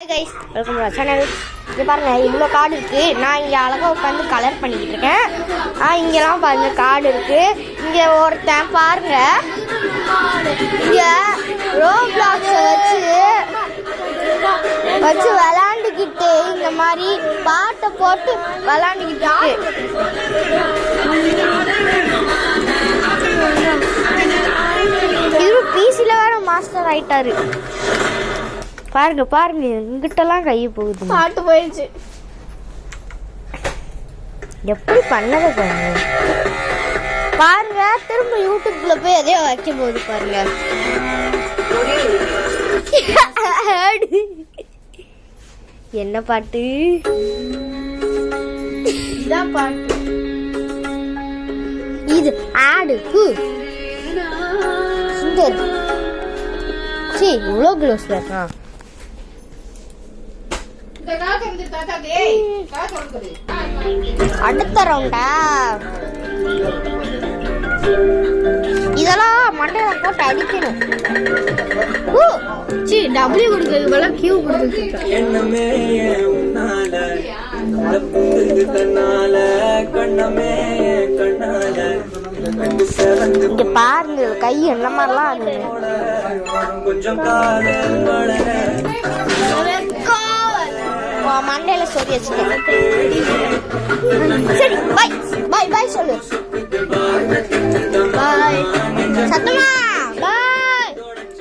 guys, welcome to our channel. இங்க பாருங்க இவ்ளோ கார்டு இருக்கு. நான் இங்க அழகா உட்கார்ந்து கலர் பண்ணிட்டு இருக்கேன். இங்கலாம் பாருங்க கார்டு இருக்கு. இங்க ஒருத்தன் பாருங்க. இங்க Roblox வச்சு விளையாண்டுக்கிட்டு இந்த மாதிரி பாட்டை போட்டு விளையாண்டுக்கிட்டு இது பிசில வேற மாஸ்டர் ஆயிட்டாரு. பாருங்க பாருங்க இங்கிட்டலாம் கை போகுது. பாட்டு போயிடுச்சு. எப்படி பண்ணத பாருங்க. பாருங்க திரும்ப யூடியூப்ல போய் எதையோ வைக்க போகுது பாருங்க. என்ன பாட்டு? இதான் பாட்டு. இது ஆடு சுந்தர். சரி இவ்வளோ க்ளோஸ்ல இருக்கா? அடுத்த ரவுண்டா இதெல்லாம் மண்டையில போட்டு அடிக்கணும். டபிள்யூ கொடுக்குறது போல கியூ கொடுத்துருக்கேன். இங்க பாருங்க கை என்ன மாதிரிலாம் ஆகுது. மண்டையில சொல்லி வச்சுக்கேன். சரி பாய் பாய் பாய் சொல்லு. பாய் சத்தமா.